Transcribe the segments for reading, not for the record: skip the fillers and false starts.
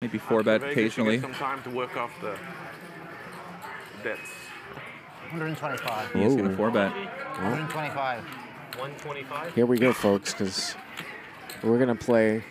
Maybe 4-bet occasionally. Some time to work off the bets. 125. He's going to 4-bet. 125. 125. Here we go, folks, because we're going to play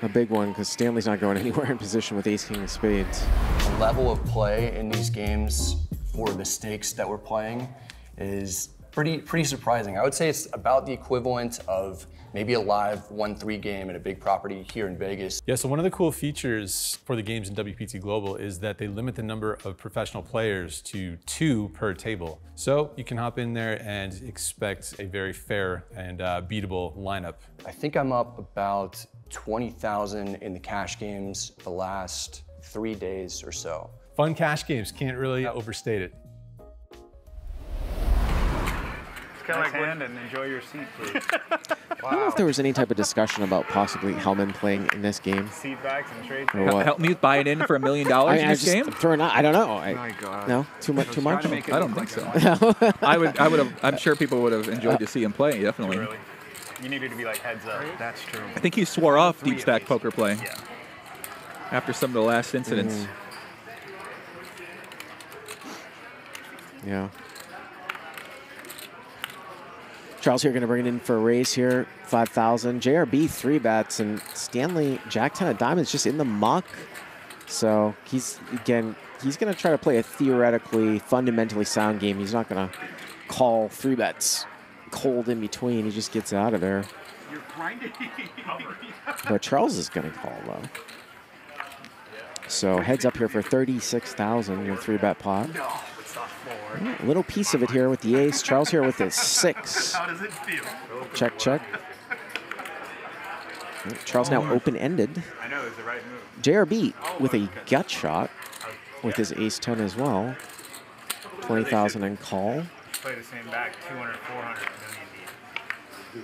a big one because Stanley's not going anywhere in position with ace, king of spades. The level of play in these games for the stakes that we're playing is pretty surprising. I would say it's about the equivalent of maybe a live 1-3 game at a big property here in Vegas. Yeah, so one of the cool features for the games in WPT Global is that they limit the number of professional players to 2 per table. So you can hop in there and expect a very fair and beatable lineup. I think I'm up about 20,000 in the cash games the last 3 days or so. Fun cash games, can't really overstate it. Nice hand and enjoy your seat, please. I don't know if there was any type of discussion about possibly Hellman playing in this game. Seat backs and trades. Or what? Help me buy it in for $1 million in this game? Throwing out, I don't know. My God. No, too much. Too much. I don't think so. I would have. I'm sure people would have enjoyed to see him play. Definitely. Really? You needed to be like heads up. That's true. I think he swore off deep stack poker play. Yeah. After some of the last incidents. Yeah. Charles here going to bring it in for a raise here, 5,000. JRB 3-bets, and Stanley Jack 10 of diamonds just in the muck. So he's going to try to play a theoretically, fundamentally sound game. He's not going to call 3-bets cold in between. He just gets out of there. You're grinding. But Charles is going to call though. So heads up here for 36,000, your 3-bet pot. A little piece of it here with the ace. Charles here with his 6. How does it feel? Check, check. Charles now open-ended. I know, it's the right move. JRB with a gut shot with his ace 10 as well. 20,000 in call. Play the same back, 200, 400 million deep.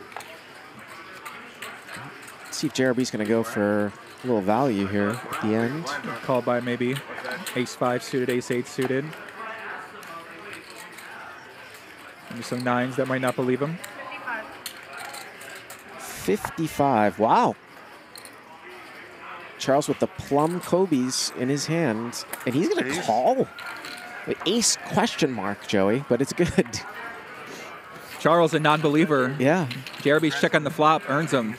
Let's see if JRB's going to go for a little value here at the end. Called by maybe ace 5 suited, ace 8 suited. Maybe some 9s that might not believe him. 55. Wow. Charles with the plum Kobe's in his hand, and he's going to call. The ace question mark, Joey, but it's good. Charles, a non-believer. Yeah. JRB's check on the flop, earns him.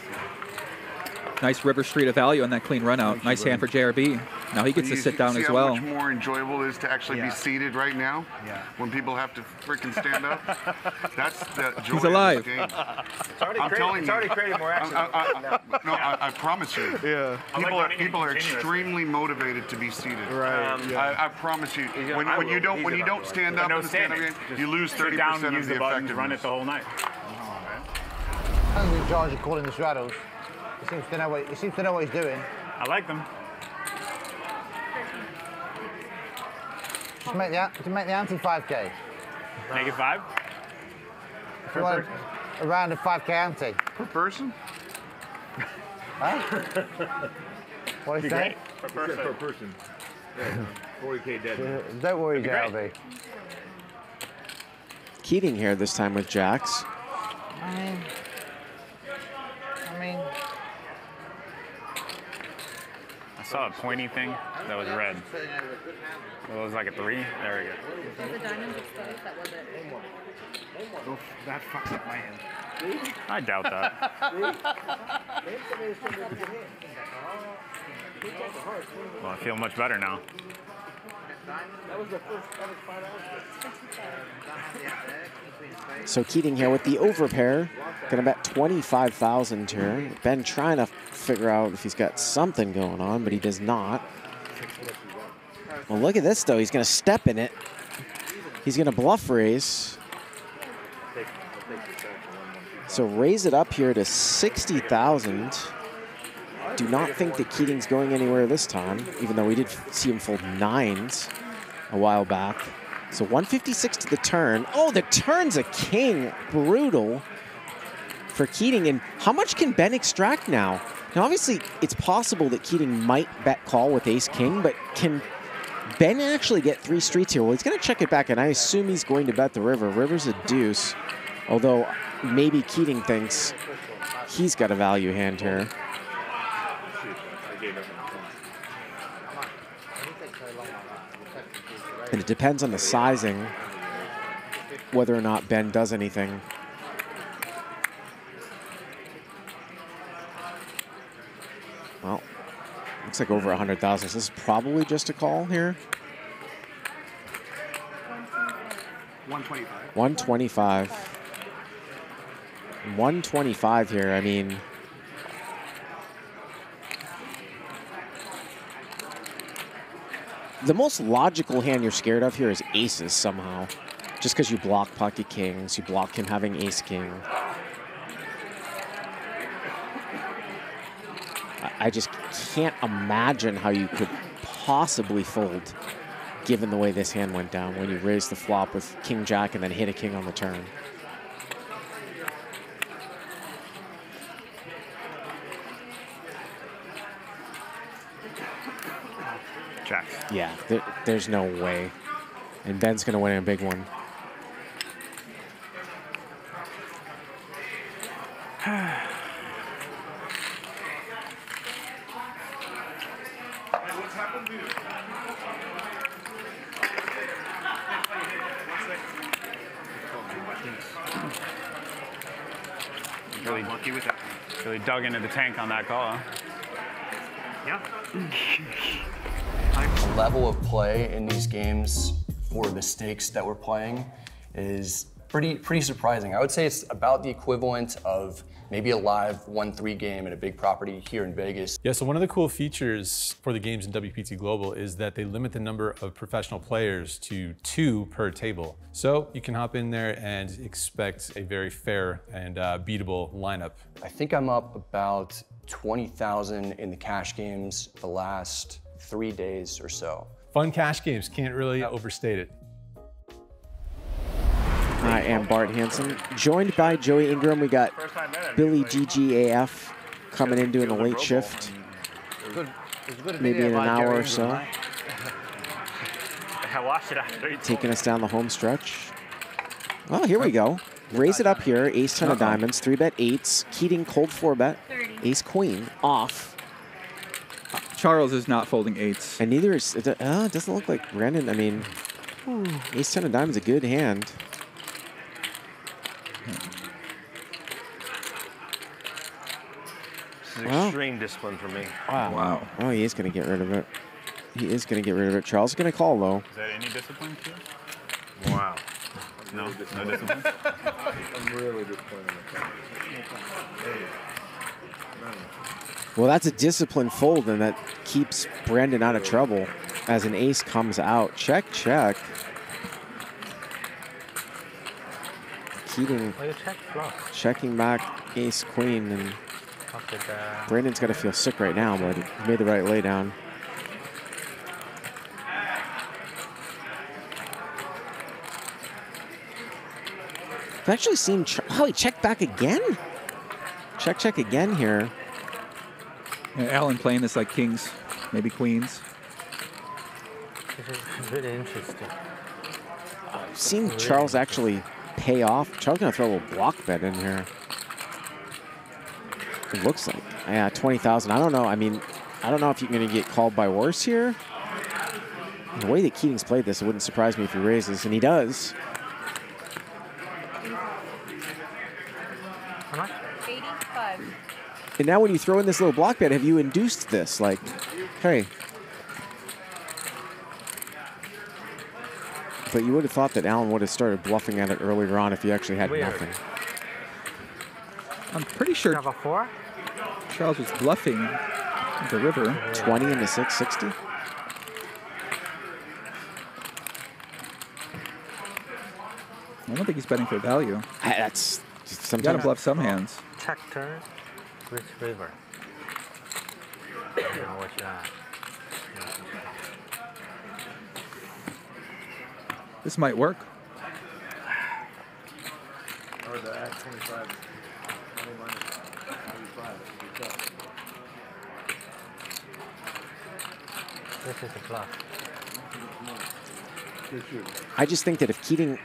Nice River Street of value on that clean run out. Nice hand for JRB. Now he gets to sit down as well. See how much more enjoyable it is to actually be seated right now? Yeah. When people have to freaking stand up? That's the joy He's alive. of the game. It's already created more action. No, I promise you. Yeah. People are extremely motivated to be seated. Right. I promise you. When you don't stand up in the stand-up game, you lose 30% of the effectiveness. Run it the whole night. He's in charge of calling the straddles. He seems to know what he's doing. I like them. Just make the ante 5K. Make it 5? If you want a round of 5K ante. Per person? Huh? What do you say? Per person. Yeah, 40K dead. Don't worry, JLB. Keating here this time with jacks. I mean, I saw a pointy thing that was red. It was like a 3. There we go. The diamond exposed, that was it. Oof, that fucks up my hand. I doubt that. Well, I feel much better now. So Keating here with the overpair. Gonna bet 25,000 here. Ben trying to figure out if he's got something going on, but he does not. Well, look at this though. He's gonna step in it. He's gonna bluff raise. So raise it up here to 60,000. Do not think that Keating's going anywhere this time, even though we did see him fold 9s a while back. So 156 to the turn. Oh, the turn's a king. Brutal for Keating. And how much can Ben extract now? Now, obviously, it's possible that Keating might bet call with ace-king, but can Ben actually get 3 streets here? Well, he's going to check it back, and I assume he's going to bet the river. River's a deuce, although maybe Keating thinks he's got a value hand here. And it depends on the sizing, whether or not Ben does anything. Well, looks like over 100,000. So this is probably just a call here. 125. 125. 125 here. I mean, the most logical hand you're scared of here is aces somehow. Just because you block pocket kings, you block him having ace king. I just can't imagine how you could possibly fold given the way this hand went down when you raise the flop with king jack and then hit a king on the turn. Jack. Yeah, there's no way. And Ben's going to win a big one. Really lucky with that. Really dug into the tank on that call, huh? Yeah. The level of play in these games for the stakes that we're playing is pretty surprising. I would say it's about the equivalent of maybe a live 1-3 game at a big property here in Vegas. Yeah, so one of the cool features for the games in WPT Global is that they limit the number of professional players to 2 per table. So you can hop in there and expect a very fair and beatable lineup. I think I'm up about 20,000 in the cash games the last 3 days or so. Fun cash games, can't really overstate it. I am Bart Hansen, joined by Joey Ingram. We got Billy GGAF coming in doing a late shift, maybe in an hour or so. I watched it after. Taking us down the home stretch. Well, here we go. Raise it up here, ace 10 of diamonds, 3-bet eights, Keating cold 4-bet, ace queen, off. Charles is not folding eights. And neither is, it doesn't look like Brandon. I mean, ace 10 of diamonds is a good hand. This is extreme discipline for me. Wow. Oh, he is going to get rid of it. He is going to get rid of it. Charles is going to call, though. Is that any discipline to you? Wow. No, no discipline? I'm really disappointed. Well, that's a disciplined fold, and that keeps Brandon out of trouble as an ace comes out. Check, check. Keating checking back ace queen, and Brandon's got to feel sick right now, but he made the right lay down. I've actually seen, oh, he checked back again? Check, check again here. Yeah, Alan playing this like kings, maybe queens. This is really interesting. I've seen Charles actually pay off. Charles gonna throw a little block bet in here. It looks like, yeah, 20,000. I don't know. I mean, I don't know if you're gonna get called by worse here. The way that Keating's played this, it wouldn't surprise me if he raises, and he does. How much? 85. And now when you throw in this little block bet, have you induced this? Like, hey. But you would have thought that Alan would have started bluffing at it earlier on if he actually had nothing. I'm pretty sure Charles was bluffing the river. 20 into 660? I don't think he's betting for value. That's you gotta bluff some hands. Check turn, which river? Now watch that. This might work. Or the at 25. 20 minus 25. This is a bluff. I just think that if Keating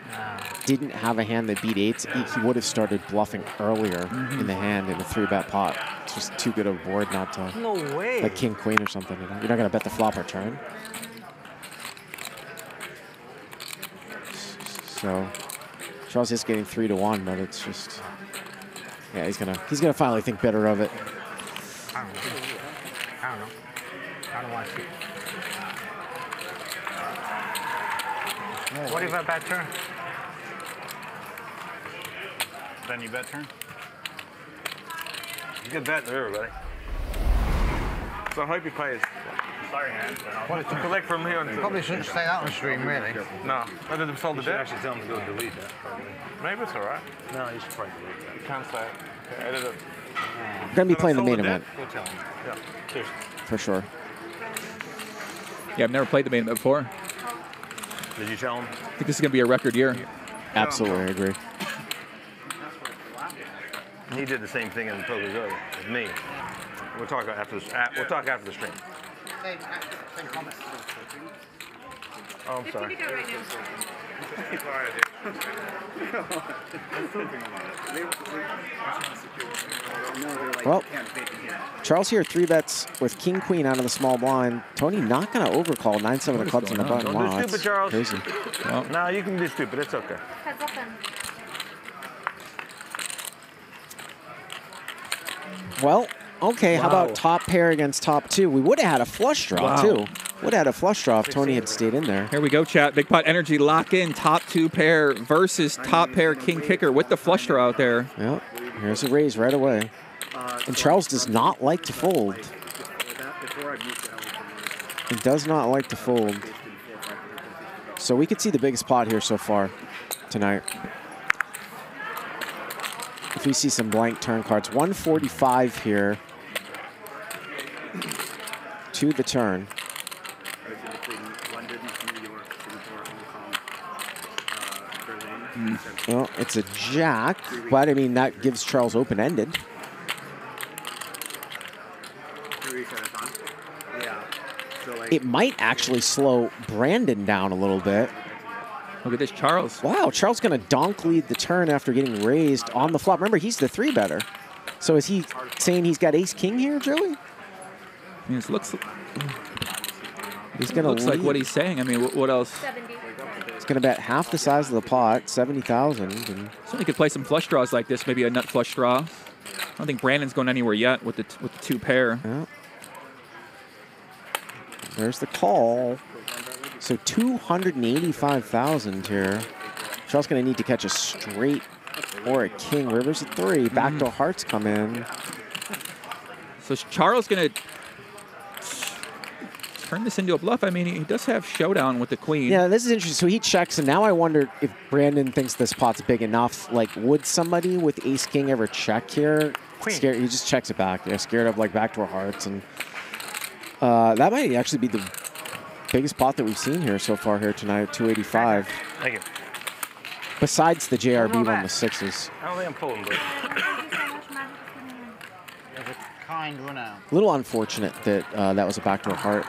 didn't have a hand that beat eights, he would have started bluffing earlier in the hand in a 3-bet pot. It's just too good a board not to. No way. Like king, queen or something. You know? You're not going to bet the flop or turn. So Charles is getting 3-1, but it's just, yeah, he's gonna finally think better of it. I don't know. I don't want to. What if I bet turn? Then you bet turn? You can bet there, buddy. So I hope he pays. Sorry, man. What to collect from here until... Probably shouldn't say that on the stream, really. No. I didn't solve the You should debt. actually tell him to go delete that, probably. Maybe it's all right. No, you should probably delete that. You can't say it. Okay, edit it. We're gonna be playing the main event Go tell him. Yeah. Cheers. for sure. Yeah, I've never played the main event before. Did you tell him? I think this is going to be a record year. Absolutely, I agree. He did the same thing in Poker Go as me. We'll talk after the we'll talk after the stream. Same comment. Oh, I'm sorry. Well, Charles here 3-bets with king queen out of the small blind. Tony not going to overcall 9-7 of clubs on the button. Don't Wow, do stupid, Charles. crazy. Well, No, you can be stupid. It's okay. Well, okay, how about top pair against top two? We would have had a flush draw, too. Would have had a flush draw if Tony had stayed in there. here we go, chat. Big Pot Energy lock in top 2 pair versus top pair king kicker with the flush draw out there. Yep, here's a raise right away. And Charles does not like to fold. He does not like to fold. So we could see the biggest pot here so far tonight. If we see some blank turn cards. 145 here to the turn. Well, it's a jack, but I mean, that gives Charles open-ended. It might actually slow Brandon down a little bit. Look at this, Charles. Wow, Charles going to donk lead the turn after getting raised on the flop. Remember, he's the 3-better. So is he saying he's got ace-king here, Joey? I mean, it looks like what he's saying. I mean, what else? 70. He's going to bet half the size of the pot, 70,000. And So he could play some flush draws like this, maybe a nut flush draw. I don't think Brandon's going anywhere yet with the 2 pair. yeah. There's the call. So 285,000 here. Charles going to need to catch a straight or a king. River's a 3. Backdoor hearts come in. So Charles going to turn this into a bluff. I mean, he does have showdown with the queen. Yeah, this is interesting. So he checks, and now I wonder if Brandon thinks this pot's big enough. Like, would somebody with ace-king ever check here? Scared, he just checks it back. Yeah, scared of, like, backdoor hearts. And that might actually be the biggest pot that we've seen here so far here tonight, 285. Thank you. Besides the JRB one with 6s. I don't think I'm pulling, but There's a kind run out. A little unfortunate that that was a backdoor heart.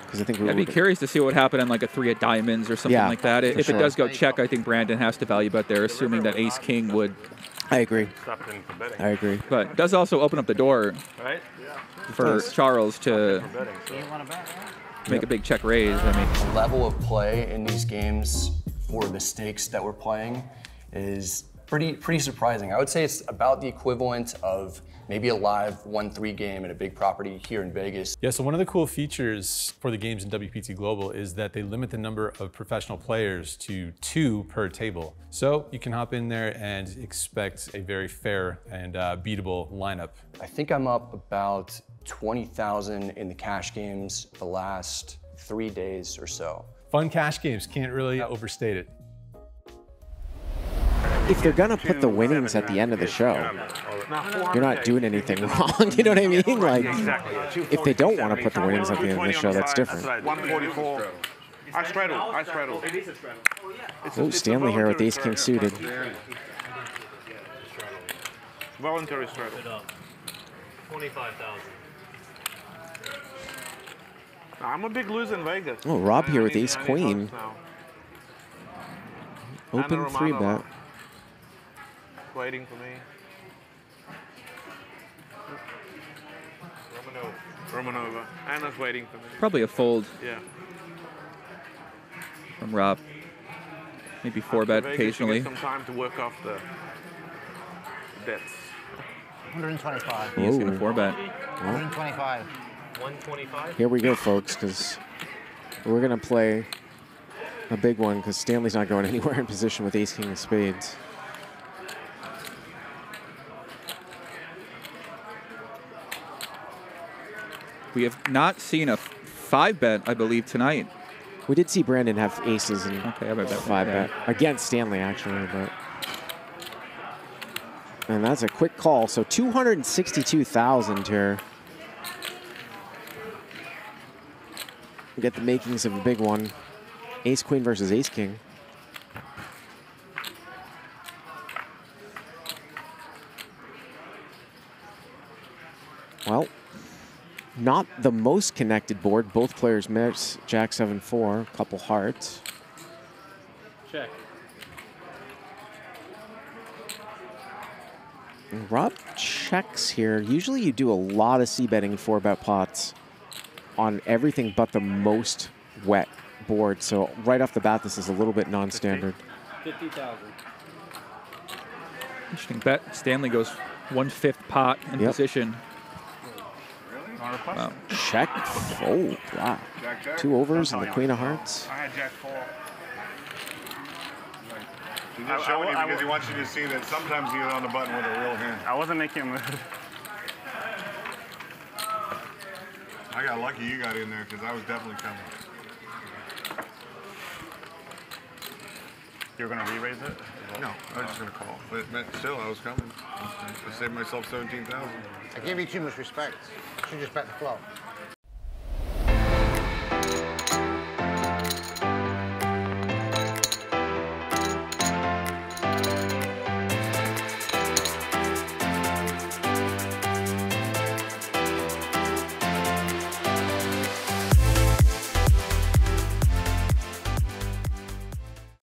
Because I think we I'd be curious to see what would happen on like a 3 of diamonds or something like that. If sure. it does go check, I think Brandon has to value bet there, assuming that ace-king would. I agree. stop him from betting. I agree. But it does also open up the door Right? for Charles to For betting. So. make a big check raise. I mean, The level of play in these games for the stakes that we're playing is pretty surprising. I would say it's about the equivalent of maybe a live 1-3 game at a big property here in Vegas. Yeah, so one of the cool features for the games in WPT Global is that they limit the number of professional players to 2 per table. So you can hop in there and expect a very fair and beatable lineup. I think I'm up about 20,000 in the cash games the last 3 days or so. Fun cash games, can't really overstate it. If they're going to put the winnings at the end of the show, you're not doing anything wrong. You know what I mean? Like, if they don't want to put the winnings at the end of the show, that's different. 144. I straddle. Oh, Stanley here with ace-king suited. Voluntary straddle. 25,000. I'm a big loser in Vegas. Oh, Rob here with ace-queen. Open 3-bet. Waiting for me. Romanova. Anna's waiting for me. probably a fold Yeah. from Rob. Maybe 4-bet Vegas, occasionally. You get some time to work off the bets. 125. He's going to 4-bet. 125. 125. Here we go, folks, because we're going to play a big one because Stanley's not going anywhere in position with ace, king of spades. We have not seen a 5-bet, I believe, tonight. We did see Brandon have aces and Okay, I bet that 5-bet against Stanley, actually, but. And that's a quick call. So 262,000 here. We get the makings of a big one. Ace queen versus ace king. Well, not the most connected board. Both players miss. Jack 7-4, couple hearts. Check. Rob checks here. Usually you do a lot of c-betting in 4-bet pots on everything but the most wet board. So right off the bat, this is a little bit non-standard. 50,000. Interesting bet. Stanley goes 1/5 pot in position. Wow. Check fold. Wow. Jack. 2 overs and the queen of hearts. I had Jack 4. He's just showing you because he wants you to see that sometimes you get on the button with a real hand. I wasn't making a move. I got lucky you got in there because I was definitely coming. You were going to re-raise it? No, I was just going to call. But still, I was coming. I saved myself 17,000. I gave you too much respect. You should just bet the flop.